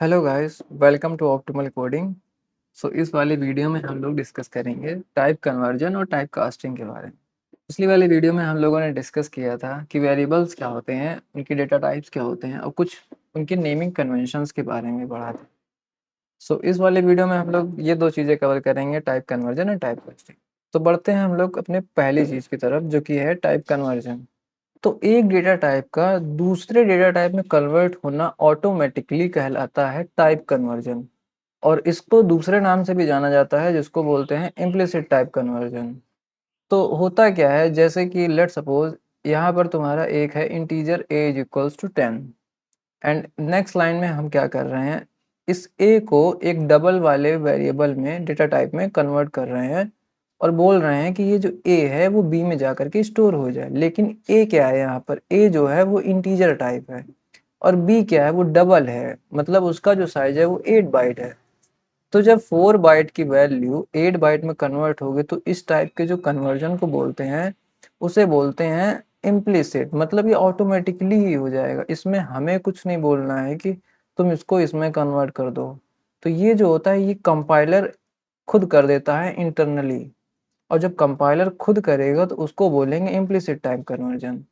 Hello guys, welcome to optimal coding. इस वाले video में हम लोग डिस्कस करेंगे टाइप कन्वर्जन और टाइप कास्टिंग के बारे में। पिछली वाली वीडियो में हम लोगों ने डिस्कस किया था कि वेरिएबल्स क्या होते हैं, उनकी डेटा टाइप्स क्या होते हैं और कुछ उनके नेमिंग कन्वेंशंस के बारे में पढ़ा था। इस वाले वीडियो में हम लोग ये दो चीज़ें कवर करेंगे, टाइप कन्वर्जन और टाइप कास्टिंग। तो बढ़ते हैं हम लोग अपने पहली चीज़ की तरफ, जो कि है टाइप कन्वर्जन। तो एक डेटा टाइप का दूसरे डेटा टाइप में कन्वर्ट होना ऑटोमेटिकली कहलाता है टाइप कन्वर्जन, और इसको दूसरे नाम से भी जाना जाता है जिसको बोलते हैं इम्प्लिसिट टाइप कन्वर्जन। तो होता क्या है, जैसे कि लेट सपोज यहाँ पर तुम्हारा एक है integer a is equals to 10, and next line में हम क्या कर रहे हैं, इस a को एक डबल वाले वेरिएबल में डेटा टाइप में कन्वर्ट कर रहे हैं और बोल रहे हैं कि ये जो a है वो b में जा करके स्टोर हो जाए। लेकिन a क्या है, यहाँ पर a जो है वो इंटीजर टाइप है और b क्या है, वो डबल है, मतलब उसका जो साइज है वो 8 बाइट है। तो जब 4 बाइट की वैल्यू 8 बाइट में कन्वर्ट होगी तो इस टाइप के जो कन्वर्जन को बोलते हैं, उसे बोलते हैं इम्प्लिसिट। मतलब ये ऑटोमेटिकली ही हो जाएगा, इसमें हमें कुछ नहीं बोलना है कि तुम इसको इसमें कन्वर्ट कर दो। तो ये जो होता है ये कंपाइलर खुद कर देता है इंटरनली, और जब कंपाइलर खुद करेगा तो उसको बोलेंगे इम्प्लिसिट टाइप कन्वर्जन।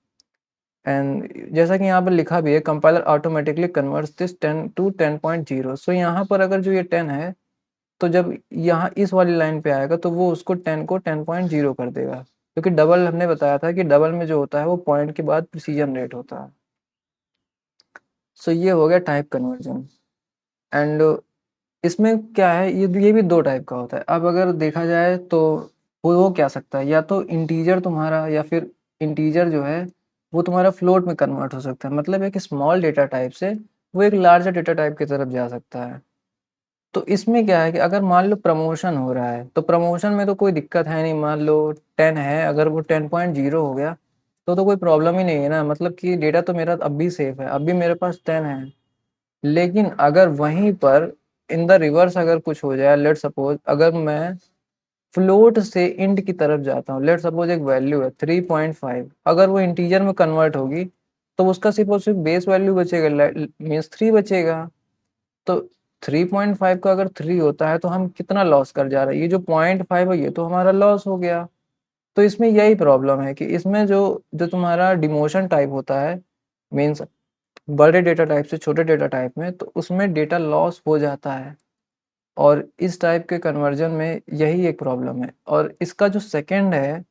एंड जैसा कि यहाँ पर लिखा भी है, compiler automatically converts this 10 to 10.0। So यहाँ पर अगर जो ये 10 है, तो जब यहाँ इस वाली लाइन पे आएगा तो वो उसको 10 को 10.0 कर देगा, क्योंकि डबल हमने बताया था कि डबल में जो होता है वो पॉइंट के बाद प्रिसीजन रेट होता है। ये हो गया टाइप कन्वर्जन। एंड इसमें क्या है, ये भी दो टाइप का होता है। अब अगर देखा जाए तो वो क्या सकता है, या तो इंटीजर तुम्हारा, या फिर इंटीजर जो है वो तुम्हारा फ्लोट में कन्वर्ट हो सकता है। मतलब एक स्मॉल डेटा टाइप से वो एक लार्जर डेटा टाइप की तरफ जा सकता है। तो इसमें क्या है कि अगर मान लो प्रमोशन हो रहा है तो प्रमोशन में तो कोई दिक्कत है नहीं। मान लो 10 है, अगर वो 10.0 हो गया तो कोई प्रॉब्लम ही नहीं है ना, मतलब कि डेटा तो मेरा अब भी सेफ है, अब भी मेरे पास 10 है। लेकिन अगर वहीं पर इन द रिवर्स अगर कुछ हो जाए, लेट सपोज अगर मैं फ्लोट से इंट की तरफ जाता हूँ, लेट सपोज एक वैल्यू है 3.5, अगर वो इंटीजर में कन्वर्ट होगी तो उसका सिर्फ और सिर्फ बेस वैल्यू बचेगा, मीन्स 3 बचेगा। तो 3.5 का अगर 3 होता है तो हम कितना लॉस कर जा रहे हैं, ये जो 0.5 है ये तो हमारा लॉस हो गया। तो इसमें यही प्रॉब्लम है कि इसमें जो जो तुम्हारा डिमोशन टाइप होता है, मीन्स बड़े डेटा टाइप से छोटे डेटा टाइप में, तो उसमें डेटा लॉस हो जाता है। और इस टाइप के कन्वर्जन में यही एक प्रॉब्लम है। और इसका जो सेकंड है,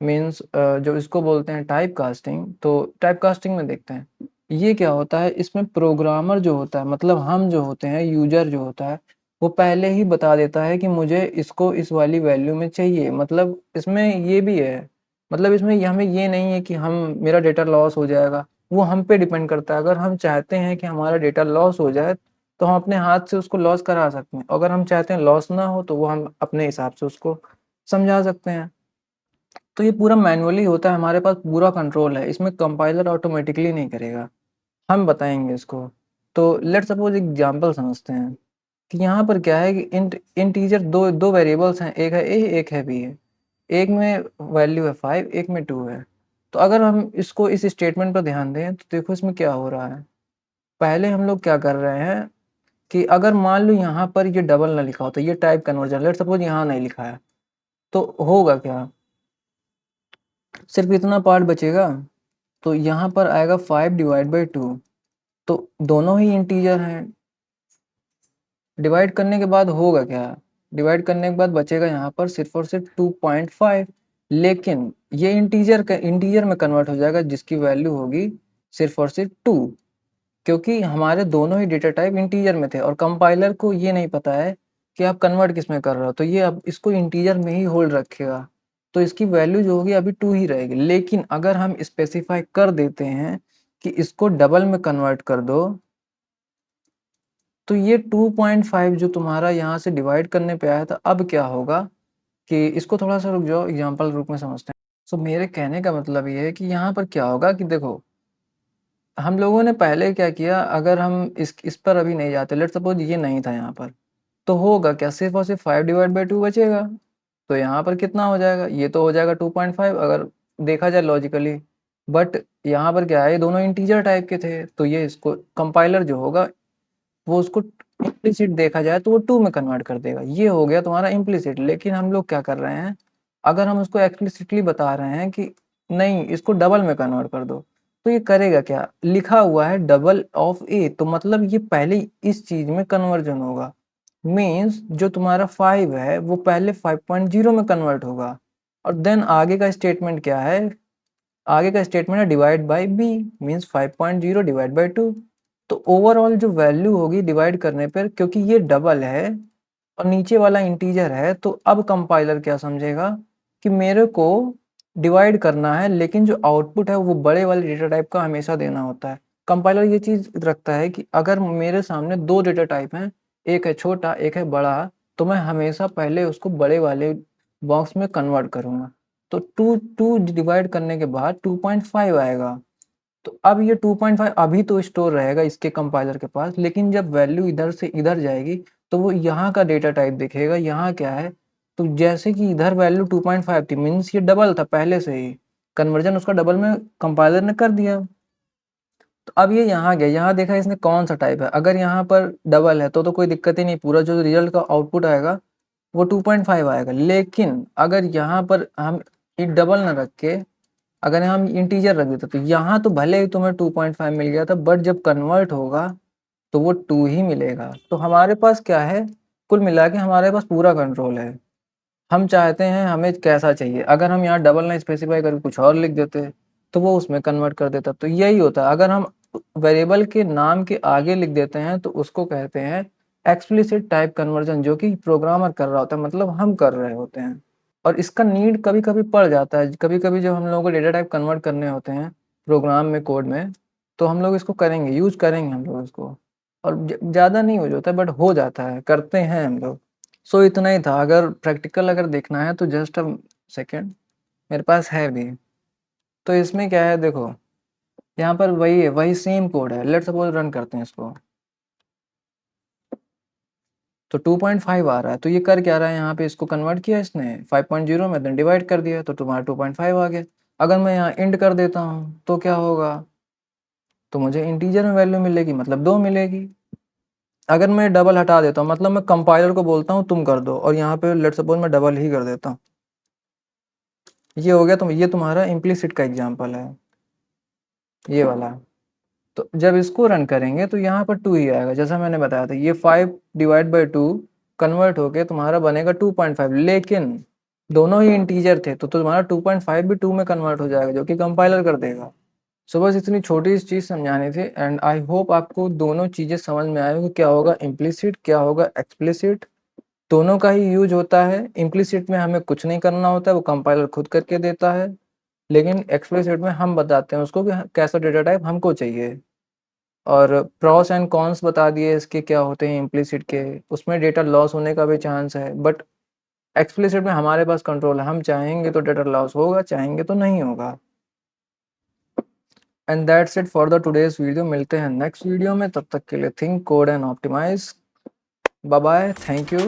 मीन्स जो इसको बोलते हैं टाइप कास्टिंग। तो टाइप कास्टिंग में देखते हैं ये क्या होता है। इसमें प्रोग्रामर जो होता है, मतलब हम जो होते हैं, यूजर जो होता है, वो पहले ही बता देता है कि मुझे इसको इस वाली वैल्यू में चाहिए। मतलब इसमें ये भी है, मतलब इसमें हमें ये नहीं है कि हम मेरा डेटा लॉस हो जाएगा, वो हम पे डिपेंड करता है। अगर हम चाहते हैं कि हमारा डेटा लॉस हो जाए तो हम अपने हाथ से उसको लॉस करा सकते हैं, अगर हम चाहते हैं लॉस ना हो तो वो हम अपने हिसाब से उसको समझा सकते हैं। तो ये पूरा मैनुअली होता है, हमारे पास पूरा कंट्रोल है, इसमें कंपाइलर ऑटोमेटिकली नहीं करेगा, हम बताएंगे इसको। तो लेट सपोज एग्जांपल समझते हैं कि यहाँ पर क्या है कि इंटीजर दो दो वेरिएबल्स हैं, एक है ए एक है बी है। एक में वैल्यू है 5, एक में 2 है। तो अगर हम इसको इस स्टेटमेंट पर ध्यान दें तो देखो इसमें क्या हो रहा है। पहले हम लोग क्या कर रहे हैं कि अगर मान लो यहाँ पर ये डबल ना लिखा होता, ये टाइप कन्वर्जन लेट सपोज यहाँ नहीं लिखा है, तो होगा क्या, सिर्फ इतना पार्ट बचेगा। तो यहाँ पर आएगा 5/2, तो दोनों ही इंटीजर हैं। डिवाइड करने के बाद होगा क्या, डिवाइड करने के बाद बचेगा यहाँ पर सिर्फ और सिर्फ 2.5। लेकिन ये इंटीजर में कन्वर्ट हो जाएगा जिसकी वैल्यू होगी सिर्फ और सिर्फ 2, क्योंकि हमारे दोनों ही डेटा टाइप इंटीजर में थे और कंपाइलर को ये नहीं पता है कि आप कन्वर्ट किस में कर रहे हो, तो ये अब इसको इंटीजर में ही होल्ड रखेगा। तो इसकी वैल्यू जो होगी अभी 2 ही रहेगी। लेकिन अगर हम स्पेसिफाई कर देते हैं कि इसको डबल में कन्वर्ट कर दो, तो ये 2.5 जो तुम्हारा यहाँ से डिवाइड करने पे आया था, अब क्या होगा कि इसको थोड़ा सा रुक जाओ, एग्जाम्पल रूप में समझते हैं। मेरे कहने का मतलब ये है कि यहाँ पर क्या होगा कि देखो, हम लोगों ने पहले क्या किया, अगर हम इस पर अभी नहीं जाते, लेट सपोज ये नहीं था यहाँ पर, तो होगा क्या, सिर्फ और सिर्फ 5/2 बचेगा। तो यहाँ पर कितना हो जाएगा, ये तो हो जाएगा 2.5 अगर देखा जाए लॉजिकली। बट यहाँ पर क्या है, ये दोनों इंटीजर टाइप के थे, तो ये इसको कंपाइलर जो होगा वो उसको इम्प्लिसिट देखा जाए तो वो 2 में कन्वर्ट कर देगा। ये हो गया तुम्हारा इम्प्लिसिट। लेकिन हम लोग क्या कर रहे हैं, अगर हम उसको एक्सप्लिसिटली बता रहे हैं कि नहीं इसको डबल में कन्वर्ट कर दो, तो ये करेगा क्या, लिखा हुआ है डबल ऑफ ए, तो मतलब ये पहले इस चीज में कन्वर्जन होगा। मीन्स जो तुम्हारा 5 है वो पहले 5.0 में कन्वर्ट होगा। और देन आगे का स्टेटमेंट क्या है, आगे का स्टेटमेंट है divide by b, means 5.0 divide by 2। तो ओवरऑल जो वैल्यू होगी डिवाइड करने पर, क्योंकि ये डबल है और नीचे वाला इंटीजर है, तो अब कंपाइलर क्या समझेगा कि मेरे को डिवाइड करना है, लेकिन जो आउटपुट है वो बड़े वाले डेटा टाइप का हमेशा देना होता है। कंपाइलर ये चीज रखता है कि अगर मेरे सामने दो डेटा टाइप हैं, एक है छोटा एक है बड़ा, तो मैं हमेशा पहले उसको बड़े वाले बॉक्स में कन्वर्ट करूंगा। तो टू डिवाइड करने के बाद 2.5 आएगा। तो अब ये 2.5 अभी तो स्टोर रहेगा इसके कंपाइलर के पास, लेकिन जब वैल्यू इधर से इधर जाएगी तो वो यहाँ का डेटा टाइप दिखेगा। यहाँ क्या है, तो जैसे कि इधर वैल्यू 2.5 थी, मीन्स ये डबल था पहले से ही, कन्वर्जन उसका डबल में कंपाइलर ने कर दिया। तो अब ये यहाँ गया, यहाँ देखा इसने कौन सा टाइप है, अगर यहाँ पर डबल है तो कोई दिक्कत ही नहीं, पूरा जो रिजल्ट का आउटपुट आएगा वो 2.5 आएगा। लेकिन अगर यहाँ पर हम एक डबल ना रख के अगर हम इंटीजर रख देते तो यहाँ तो भले ही तुम्हें 2.5 मिल गया था, बट जब कन्वर्ट होगा तो वो 2 ही मिलेगा। तो हमारे पास क्या है, कुल मिला के हमारे पास पूरा कंट्रोल है। हम चाहते हैं हमें कैसा चाहिए, अगर हम यहाँ डबल ना स्पेसिफाई करके कुछ और लिख देते तो वो उसमें कन्वर्ट कर देता। तो यही होता है, अगर हम वेरिएबल के नाम के आगे लिख देते हैं तो उसको कहते हैं एक्सप्लिसिट टाइप कन्वर्जन, जो कि प्रोग्रामर कर रहा होता है, मतलब हम कर रहे होते हैं। और इसका नीड कभी कभी पड़ जाता है, कभी कभी जब हम लोगों को डेटा टाइप कन्वर्ट करने होते हैं प्रोग्राम में, कोड में, तो हम लोग इसको करेंगे, यूज करेंगे हम लोग इसको। और ज़्यादा नहीं यूज होता है, बट हो जाता है, करते हैं हम लोग। सो इतना ही था। अगर प्रैक्टिकल अगर देखना है तो जस्ट अ सेकेंड, मेरे पास है भी। तो इसमें क्या है देखो, यहाँ पर वही है, वही सेम कोड है। लेट्स सपोज रन करते हैं इसको, तो 2.5 आ रहा है। तो ये कर क्या रहा है, यहाँ पे इसको कन्वर्ट किया इसने 5.0 में, देन डिवाइड कर दिया तो तुम्हारा 2.5 आ गया। अगर मैं यहाँ इंड कर देता हूँ तो क्या होगा, तो मुझे इंटीजर में वैल्यू मिलेगी, मतलब 2 मिलेगी। अगर मैं डबल हटा देता हूँ, मतलब मैं कंपाइलर को बोलता हूँ तुम कर दो, और यहाँ पे लेट्स सपोज मैं डबल ही कर देता हूँ, ये हो गया। तो ये तुम्हारा इम्प्लिसिट का एग्जाम्पल है, ये वाला। तो जब इसको रन करेंगे तो यहाँ पर 2 ही आएगा, जैसा मैंने बताया था। ये 5 डिवाइड बाई 2 कन्वर्ट होके तुम्हारा बनेगा 2.5, लेकिन दोनों ही इंटीजर थे तो तुम्हारा 2.5 भी 2 में कन्वर्ट हो जाएगा, जो कि कंपाइलर कर देगा। सो बस इतनी छोटी सी चीज समझानी थी, एंड आई होप आपको दोनों चीजें समझ में आए कि क्या होगा इम्प्लिसिट, क्या होगा एक्सप्लिसिट। दोनों का ही यूज होता है। इम्प्लिसिट में हमें कुछ नहीं करना होता है, वो कंपाइलर खुद करके देता है। लेकिन एक्सप्लिसिट में हम बताते हैं उसको कि कैसा डेटा टाइप हमको चाहिए। और प्रॉस एंड कॉन्स बता दिए इसके क्या होते हैं इम्प्लिसिट के। उसमें डेटा लॉस होने का भी चांस है, बट एक्सप्लिसिट में हमारे पास कंट्रोल है, हम चाहेंगे तो डेटा लॉस होगा, चाहेंगे तो नहीं होगा। And that's it for the today's video. मिलते हैं नेक्स्ट वीडियो में, तब तक के लिए think code and optimise. Bye bye, thank you.